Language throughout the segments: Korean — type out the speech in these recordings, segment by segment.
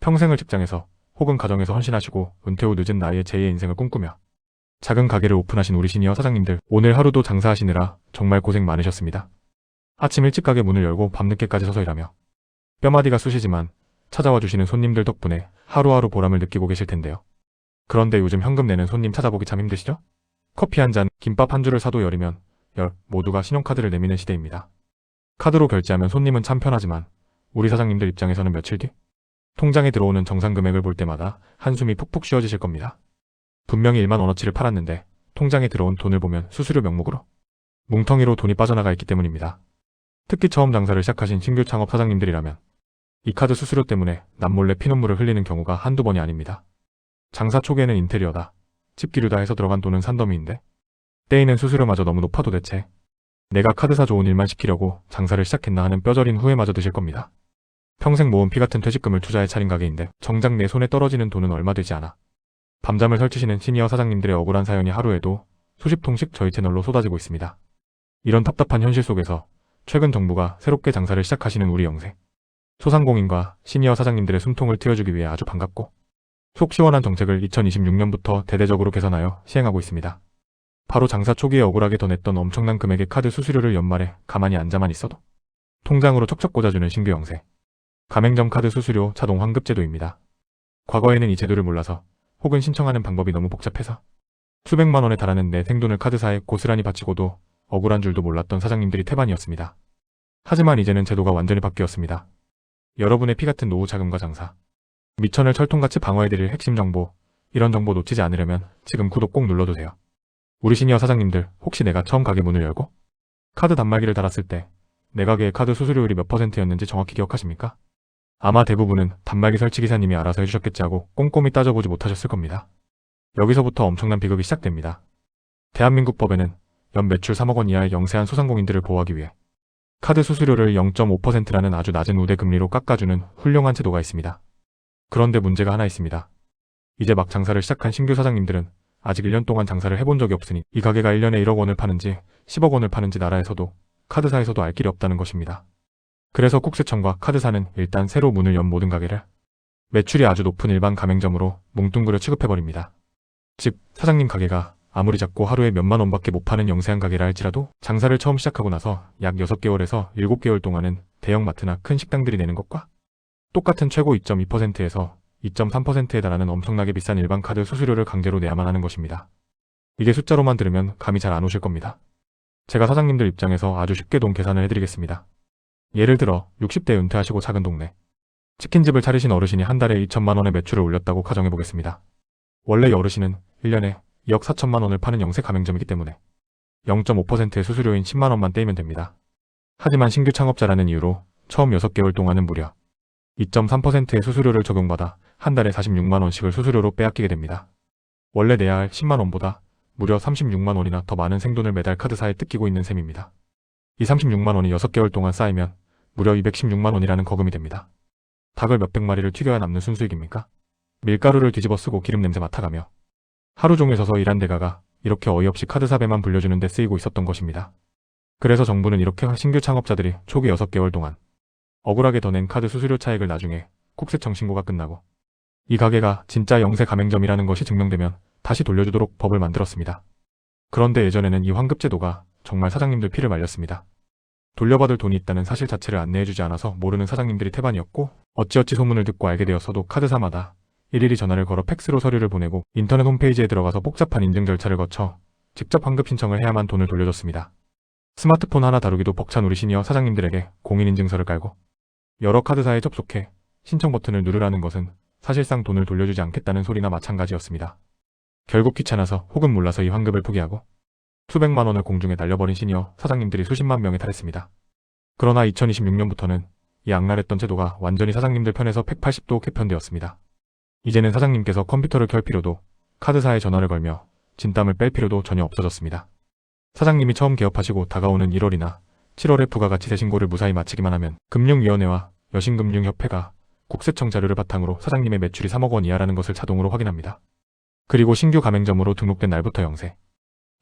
평생을 직장에서 혹은 가정에서 헌신하시고 은퇴 후 늦은 나이에 제2의 인생을 꿈꾸며 작은 가게를 오픈하신 우리 시니어 사장님들, 오늘 하루도 장사하시느라 정말 고생 많으셨습니다. 아침 일찍 가게 문을 열고 밤늦게까지 서서 일하며 뼈마디가 쑤시지만 찾아와 주시는 손님들 덕분에 하루하루 보람을 느끼고 계실 텐데요. 그런데 요즘 현금 내는 손님 찾아보기 참 힘드시죠? 커피 한 잔, 김밥 한 줄을 사도 열이면 모두가 신용카드를 내미는 시대입니다. 카드로 결제하면 손님은 참 편하지만 우리 사장님들 입장에서는 며칠 뒤 통장에 들어오는 정산 금액을 볼 때마다 한숨이 푹푹 쉬어지실 겁니다. 분명히 1만 원어치를 팔았는데 통장에 들어온 돈을 보면 수수료 명목으로 뭉텅이로 돈이 빠져나가 있기 때문입니다. 특히 처음 장사를 시작하신 신규 창업 사장님들이라면 이 카드 수수료 때문에 남몰래 피눈물을 흘리는 경우가 한두 번이 아닙니다. 장사 초기에는 인테리어다, 집기류다 해서 들어간 돈은 산더미인데 때이는 수수료마저 너무 높아 도대체 내가 카드사 좋은 일만 시키려고 장사를 시작했나 하는 뼈저린 후회마저 드실 겁니다. 평생 모은 피같은 퇴직금을 투자해 차린 가게인데 정작 내 손에 떨어지는 돈은 얼마 되지 않아 밤잠을 설치시는 시니어 사장님들의 억울한 사연이 하루에도 수십 통씩 저희 채널로 쏟아지고 있습니다. 이런 답답한 현실 속에서 최근 정부가 새롭게 장사를 시작하시는 우리 영세 소상공인과 시니어 사장님들의 숨통을 트여주기 위해 아주 반갑고 속 시원한 정책을 2026년부터 대대적으로 개선하여 시행하고 있습니다. 바로 장사 초기에 억울하게 더 냈던 엄청난 금액의 카드 수수료를 연말에 가만히 앉아만 있어도 통장으로 척척 꽂아주는 신규 영세 가맹점 카드 수수료 자동 환급 제도입니다. 과거에는 이 제도를 몰라서 혹은 신청하는 방법이 너무 복잡해서 수백만 원에 달하는 내 생돈을 카드사에 고스란히 바치고도 억울한 줄도 몰랐던 사장님들이 태반이었습니다. 하지만 이제는 제도가 완전히 바뀌었습니다. 여러분의 피같은 노후 자금과 장사, 미천을 철통같이 방어해드릴 핵심 정보, 이런 정보 놓치지 않으려면 지금 구독 꼭 눌러주세요. 우리 시니어 사장님들, 혹시 내가 처음 가게 문을 열고 카드 단말기를 달았을 때 내 가게의 카드 수수료율이 몇 %였는지 정확히 기억하십니까? 아마 대부분은 단말기 설치 기사님이 알아서 해주셨겠지 하고 꼼꼼히 따져보지 못하셨을 겁니다. 여기서부터 엄청난 비극이 시작됩니다. 대한민국 법에는 연 매출 3억 원 이하의 영세한 소상공인들을 보호하기 위해 카드 수수료를 0.5%라는 아주 낮은 우대 금리로 깎아주는 훌륭한 제도가 있습니다. 그런데 문제가 하나 있습니다. 이제 막 장사를 시작한 신규 사장님들은 아직 1년 동안 장사를 해본 적이 없으니 이 가게가 1년에 1억 원을 파는지 10억 원을 파는지 나라에서도 카드사에서도 알 길이 없다는 것입니다. 그래서 국세청과 카드사는 일단 새로 문을 연 모든 가게를 매출이 아주 높은 일반 가맹점으로 뭉뚱그려 취급해버립니다. 즉 사장님 가게가 아무리 작고 하루에 몇만 원밖에 못 파는 영세한 가게라 할지라도 장사를 처음 시작하고 나서 약 6개월에서 7개월 동안은 대형마트나 큰 식당들이 내는 것과 똑같은 최고 2.2%에서 2.3%에 달하는 엄청나게 비싼 일반 카드 수수료를 강제로 내야만 하는 것입니다. 이게 숫자로만 들으면 감이 잘 안 오실 겁니다. 제가 사장님들 입장에서 아주 쉽게 돈 계산을 해드리겠습니다. 예를 들어 60대 은퇴하시고 작은 동네 치킨집을 차리신 어르신이 한 달에 2천만 원의 매출을 올렸다고 가정해보겠습니다. 원래 이 어르신은 1년에 2억 4천만 원을 파는 영세 가맹점이기 때문에 0.5%의 수수료인 10만 원만 떼면 됩니다. 하지만 신규 창업자라는 이유로 처음 6개월 동안은 무려 2.3%의 수수료를 적용받아 한 달에 46만 원씩을 수수료로 빼앗기게 됩니다. 원래 내야 할 10만 원보다 무려 36만 원이나 더 많은 생돈을 매달 카드사에 뜯기고 있는 셈입니다. 이 36만 원이 6개월 동안 쌓이면 무려 216만 원이라는 거금이 됩니다. 닭을 몇백 마리를 튀겨야 남는 순수익입니까? 밀가루를 뒤집어 쓰고 기름 냄새 맡아가며 하루 종일 서서 일한 대가가 이렇게 어이없이 카드사배만 불려주는 데 쓰이고 있었던 것입니다. 그래서 정부는 이렇게 신규 창업자들이 초기 6개월 동안 억울하게 더 낸 카드 수수료 차익을 나중에 국세청 신고가 끝나고 이 가게가 진짜 영세 가맹점이라는 것이 증명되면 다시 돌려주도록 법을 만들었습니다. 그런데 예전에는 이 환급제도가 정말 사장님들 피를 말렸습니다. 돌려받을 돈이 있다는 사실 자체를 안내해주지 않아서 모르는 사장님들이 태반이었고 어찌어찌 소문을 듣고 알게 되었어도 카드사마다 일일이 전화를 걸어 팩스로 서류를 보내고 인터넷 홈페이지에 들어가서 복잡한 인증 절차를 거쳐 직접 환급 신청을 해야만 돈을 돌려줬습니다. 스마트폰 하나 다루기도 벅찬 우리 시니어 사장님들에게 공인인증서를 깔고 여러 카드사에 접속해 신청 버튼을 누르라는 것은 사실상 돈을 돌려주지 않겠다는 소리나 마찬가지였습니다. 결국 귀찮아서 혹은 몰라서 이 환급을 포기하고 수백만 원을 공중에 날려버린 시니어 사장님들이 수십만 명에 달했습니다. 그러나 2026년부터는 이 악랄했던 제도가 완전히 사장님들 편에서 180도 개편되었습니다. 이제는 사장님께서 컴퓨터를 켤 필요도 카드사에 전화를 걸며 진땀을 뺄 필요도 전혀 없어졌습니다. 사장님이 처음 개업하시고 다가오는 1월이나 7월에 부가가치세 신고를 무사히 마치기만 하면 금융위원회와 여신금융협회가 국세청 자료를 바탕으로 사장님의 매출이 3억 원 이하라는 것을 자동으로 확인합니다. 그리고 신규 가맹점으로 등록된 날부터 영세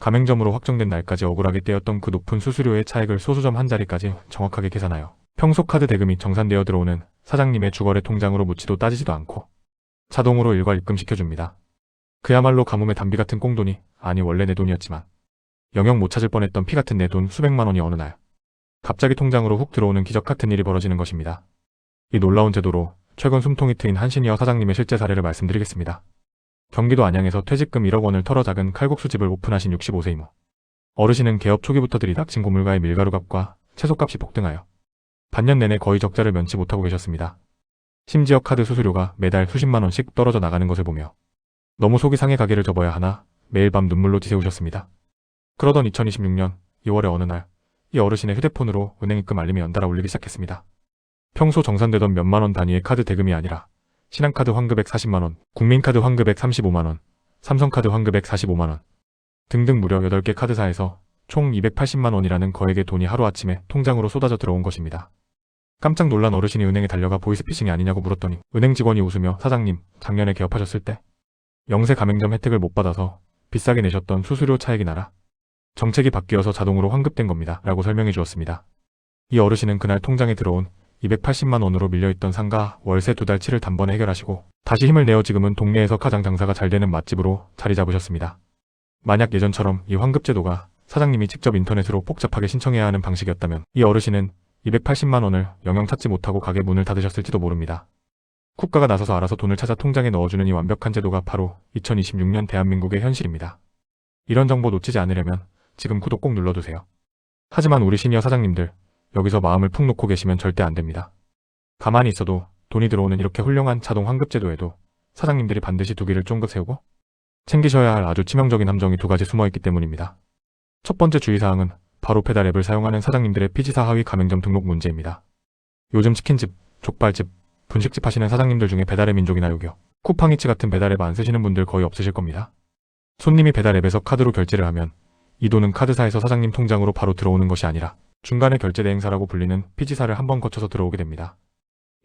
가맹점으로 확정된 날까지 억울하게 떼었던 그 높은 수수료의 차액을 소수점 한 자리까지 정확하게 계산하여 평소 카드 대금이 정산되어 들어오는 사장님의 주거래 통장으로 묻지도 따지지도 않고 자동으로 일괄 입금시켜줍니다. 그야말로 가뭄의 단비 같은 꽁돈이, 아니 원래 내 돈이었지만 영영 못 찾을 뻔했던 피 같은 내 돈 수백만 원이 어느 날 갑자기 통장으로 훅 들어오는 기적 같은 일이 벌어지는 것입니다. 이 놀라운 제도로 최근 숨통이 트인 한 시니어 사장님의 실제 사례를 말씀드리겠습니다. 경기도 안양에서 퇴직금 1억 원을 털어 작은 칼국수집을 오픈하신 65세 이모. 어르신은 개업 초기부터 들이닥친 고물가의 밀가루값과 채소값이 폭등하여 반년 내내 거의 적자를 면치 못하고 계셨습니다. 심지어 카드 수수료가 매달 수십만 원씩 떨어져 나가는 것을 보며 너무 속이 상해 가게를 접어야 하나 매일 밤 눈물로 지새우셨습니다. 그러던 2026년 2월의 어느 날 이 어르신의 휴대폰으로 은행 입금 알림이 연달아 울리기 시작했습니다. 평소 정산되던 몇만 원 단위의 카드 대금이 아니라 신한카드 환급액 40만 원, 국민카드 환급액 35만 원, 삼성카드 환급액 45만 원 등등 무려 8개 카드사에서 총 280만 원이라는 거액의 돈이 하루아침에 통장으로 쏟아져 들어온 것입니다. 깜짝 놀란 어르신이 은행에 달려가 보이스피싱이 아니냐고 물었더니 은행 직원이 웃으며 사장님, 작년에 개업하셨을 때 영세 가맹점 혜택을 못 받아서 비싸게 내셨던 수수료 차액이 나라 정책이 바뀌어서 자동으로 환급된 겁니다. 라고 설명해 주었습니다. 이 어르신은 그날 통장에 들어온 280만 원으로 밀려있던 상가 월세 2달치를 단번에 해결하시고 다시 힘을 내어 지금은 동네에서 가장 장사가 잘 되는 맛집으로 자리 잡으셨습니다. 만약 예전처럼 이 환급제도가 사장님이 직접 인터넷으로 복잡하게 신청해야 하는 방식이었다면 이 어르신은 280만 원을 영영 찾지 못하고 가게 문을 닫으셨을지도 모릅니다. 국가가 나서서 알아서 돈을 찾아 통장에 넣어주는 이 완벽한 제도가 바로 2026년 대한민국의 현실입니다. 이런 정보 놓치지 않으려면 지금 구독 꼭 눌러두세요. 하지만 우리 시니어 사장님들, 여기서 마음을 푹 놓고 계시면 절대 안 됩니다. 가만히 있어도 돈이 들어오는 이렇게 훌륭한 자동 환급제도에도 사장님들이 반드시 두 귀를 쫑긋 세우고 챙기셔야 할 아주 치명적인 함정이 두 가지 숨어있기 때문입니다. 첫 번째 주의사항은 바로 배달 앱을 사용하는 사장님들의 피지사 하위 가맹점 등록 문제입니다. 요즘 치킨집, 족발집, 분식집 하시는 사장님들 중에 배달의 민족이나 요기요, 쿠팡이츠 같은 배달 앱 안 쓰시는 분들 거의 없으실 겁니다. 손님이 배달 앱에서 카드로 결제를 하면 이 돈은 카드사에서 사장님 통장으로 바로 들어오는 것이 아니라 중간에 결제 대행사라고 불리는 피지사를 한번 거쳐서 들어오게 됩니다.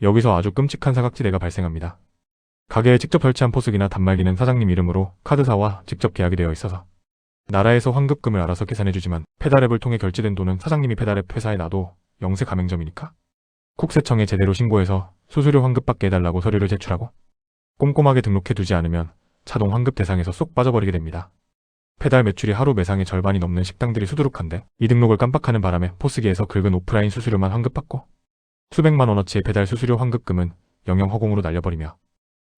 여기서 아주 끔찍한 사각지대가 발생합니다. 가게에 직접 설치한 포스기나 단말기는 사장님 이름으로 카드사와 직접 계약이 되어 있어서 나라에서 환급금을 알아서 계산해주지만 배달앱을 통해 결제된 돈은 사장님이 배달앱 회사에 놔도 영세 가맹점이니까 국세청에 제대로 신고해서 수수료 환급받게 해달라고 서류를 제출하고 꼼꼼하게 등록해두지 않으면 자동 환급 대상에서 쏙 빠져버리게 됩니다. 배달 매출이 하루 매상의 절반이 넘는 식당들이 수두룩한데 이 등록을 깜빡하는 바람에 포스기에서 긁은 오프라인 수수료만 환급받고 수백만 원어치의 배달 수수료 환급금은 영영 허공으로 날려버리며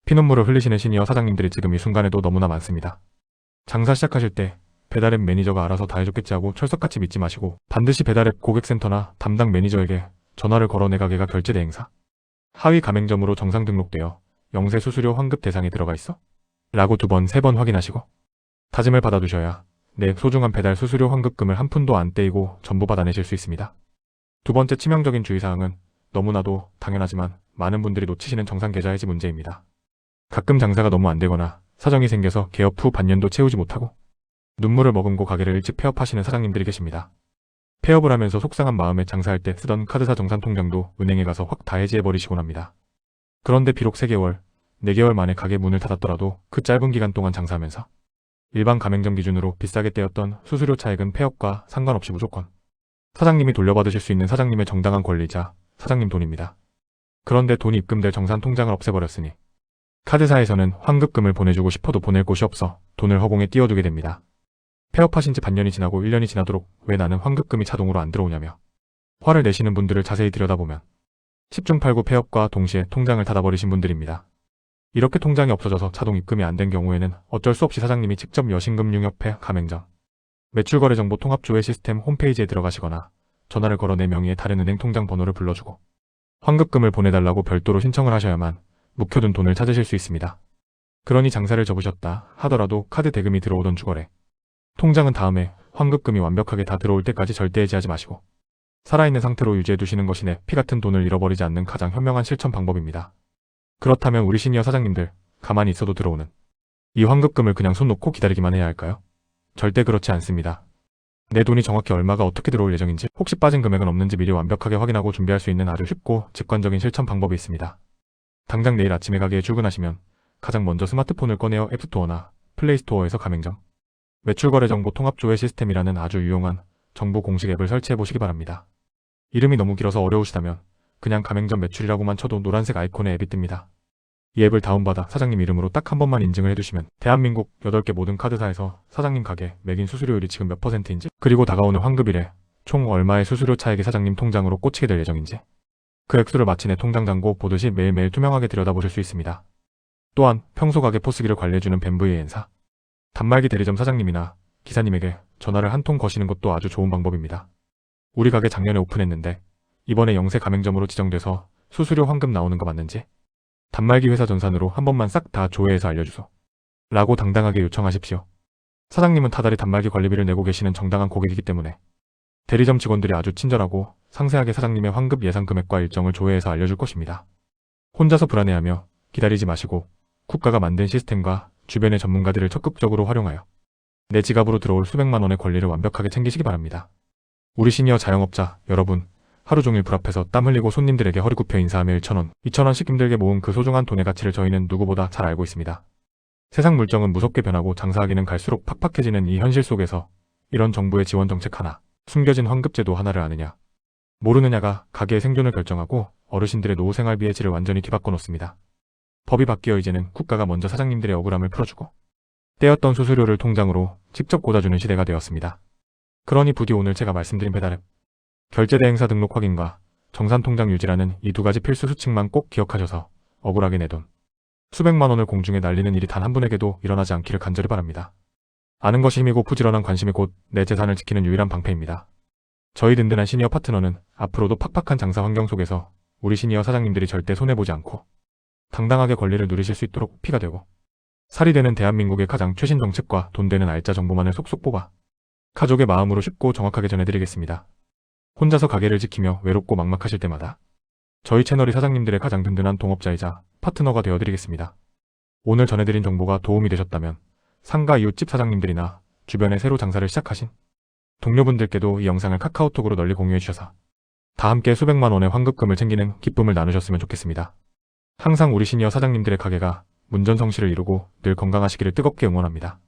피눈물을 흘리시는 시니어 사장님들이 지금 이 순간에도 너무나 많습니다. 장사 시작하실 때 배달앱 매니저가 알아서 다 해줬겠지 하고 철석같이 믿지 마시고 반드시 배달앱 고객센터나 담당 매니저에게 전화를 걸어 내 가게가 결제 대행사 하위 가맹점으로 정상 등록되어 영세 수수료 환급 대상에 들어가 있어? 라고 2번, 3번 확인하시고 다짐을 받아두셔야 내 소중한 배달 수수료 환급금을 한 푼도 안 떼이고 전부 받아내실 수 있습니다. 두 번째 치명적인 주의사항은 너무나도 당연하지만 많은 분들이 놓치시는 정상 계좌 해지 문제입니다. 가끔 장사가 너무 안 되거나 사정이 생겨서 개업 후 반년도 채우지 못하고 눈물을 머금고 가게를 일찍 폐업하시는 사장님들이 계십니다. 폐업을 하면서 속상한 마음에 장사할 때 쓰던 카드사 정산 통장도 은행에 가서 확 다 해지해버리시곤 합니다. 그런데 비록 3개월, 4개월 만에 가게 문을 닫았더라도 그 짧은 기간 동안 장사하면서 일반 가맹점 기준으로 비싸게 떼었던 수수료 차액은 폐업과 상관없이 무조건 사장님이 돌려받으실 수 있는 사장님의 정당한 권리자 사장님 돈입니다. 그런데 돈이 입금될 정산 통장을 없애버렸으니 카드사에서는 환급금을 보내주고 싶어도 보낼 곳이 없어 돈을 허공에 띄워두게 됩니다. 폐업하신 지 반년이 지나고 1년이 지나도록 왜 나는 환급금이 자동으로 안 들어오냐며 화를 내시는 분들을 자세히 들여다보면 10중 8구 폐업과 동시에 통장을 닫아버리신 분들입니다. 이렇게 통장이 없어져서 자동 입금이 안 된 경우에는 어쩔 수 없이 사장님이 직접 여신금융협회 가맹점 매출거래정보 통합조회 시스템 홈페이지에 들어가시거나 전화를 걸어 내 명의의 다른 은행 통장 번호를 불러주고 환급금을 보내달라고 별도로 신청을 하셔야만 묵혀둔 돈을 찾으실 수 있습니다. 그러니 장사를 접으셨다 하더라도 카드 대금이 들어오던 주거래 통장은 다음에 환급금이 완벽하게 다 들어올 때까지 절대 해지하지 마시고 살아있는 상태로 유지해두시는 것이 내 피 같은 돈을 잃어버리지 않는 가장 현명한 실천 방법입니다. 그렇다면 우리 시니어 사장님들 가만히 있어도 들어오는 이 환급금을 그냥 손 놓고 기다리기만 해야 할까요? 절대 그렇지 않습니다. 내 돈이 정확히 얼마가 어떻게 들어올 예정인지 혹시 빠진 금액은 없는지 미리 완벽하게 확인하고 준비할 수 있는 아주 쉽고 직관적인 실천 방법이 있습니다. 당장 내일 아침에 가게에 출근하시면 가장 먼저 스마트폰을 꺼내어 앱스토어나 플레이스토어에서 가맹점 매출거래정보 통합조회 시스템이라는 아주 유용한 정부 공식 앱을 설치해 보시기 바랍니다. 이름이 너무 길어서 어려우시다면 그냥 가맹점 매출이라고만 쳐도 노란색 아이콘의 앱이 뜹니다. 이 앱을 다운받아 사장님 이름으로 딱 한 번만 인증을 해두시면 대한민국 8개 모든 카드사에서 사장님 가게 매긴 수수료율이 지금 몇 %인지, 그리고 다가오는 환급일에 총 얼마의 수수료 차액이 사장님 통장으로 꽂히게 될 예정인지 그 액수를 마치 내 통장 잔고 보듯이 매일매일 투명하게 들여다보실 수 있습니다. 또한 평소 가게 포스기를 관리해주는 벤브이의 엔사, 단말기 대리점 사장님이나 기사님에게 전화를 한 통 거시는 것도 아주 좋은 방법입니다. 우리 가게 작년에 오픈했는데 이번에 영세 가맹점으로 지정돼서 수수료 환급 나오는 거 맞는지 단말기 회사 전산으로 한 번만 싹 다 조회해서 알려주소 라고 당당하게 요청하십시오. 사장님은 타다리 단말기 관리비를 내고 계시는 정당한 고객이기 때문에 대리점 직원들이 아주 친절하고 상세하게 사장님의 환급 예상 금액과 일정을 조회해서 알려줄 것입니다. 혼자서 불안해하며 기다리지 마시고 국가가 만든 시스템과 주변의 전문가들을 적극적으로 활용하여 내 지갑으로 들어올 수백만 원의 권리를 완벽하게 챙기시기 바랍니다. 우리 시니어 자영업자 여러분, 하루 종일 불 앞에서 땀 흘리고 손님들에게 허리 굽혀 인사하며 1,000원, 2,000원씩 힘들게 모은 그 소중한 돈의 가치를 저희는 누구보다 잘 알고 있습니다. 세상 물정은 무섭게 변하고 장사하기는 갈수록 팍팍해지는 이 현실 속에서 이런 정부의 지원 정책 하나, 숨겨진 환급제도 하나를 아느냐, 모르느냐가 가게의 생존을 결정하고 어르신들의 노후 생활비의 질을 완전히 뒤바꿔 놓습니다. 법이 바뀌어 이제는 국가가 먼저 사장님들의 억울함을 풀어주고 떼었던 수수료를 통장으로 직접 꽂아주는 시대가 되었습니다. 그러니 부디 오늘 제가 말씀드린 배달앱, 결제대행사 등록 확인과 정산통장 유지라는 이 두 가지 필수 수칙만 꼭 기억하셔서 억울하게 내 돈 수백만 원을 공중에 날리는 일이 단 한 분에게도 일어나지 않기를 간절히 바랍니다. 아는 것이 힘이고 부지런한 관심이 곧 내 재산을 지키는 유일한 방패입니다. 저희 든든한 시니어 파트너는 앞으로도 팍팍한 장사 환경 속에서 우리 시니어 사장님들이 절대 손해보지 않고 당당하게 권리를 누리실 수 있도록 피가 되고 살이 되는 대한민국의 가장 최신 정책과 돈 되는 알짜 정보만을 속속 뽑아 가족의 마음으로 쉽고 정확하게 전해드리겠습니다. 혼자서 가게를 지키며 외롭고 막막하실 때마다 저희 채널이 사장님들의 가장 든든한 동업자이자 파트너가 되어드리겠습니다. 오늘 전해드린 정보가 도움이 되셨다면 상가 이웃집 사장님들이나 주변에 새로 장사를 시작하신 동료분들께도 이 영상을 카카오톡으로 널리 공유해주셔서 다 함께 수백만 원의 환급금을 챙기는 기쁨을 나누셨으면 좋겠습니다. 항상 우리 시니어 사장님들의 가게가 문전성시를 이루고 늘 건강하시기를 뜨겁게 응원합니다.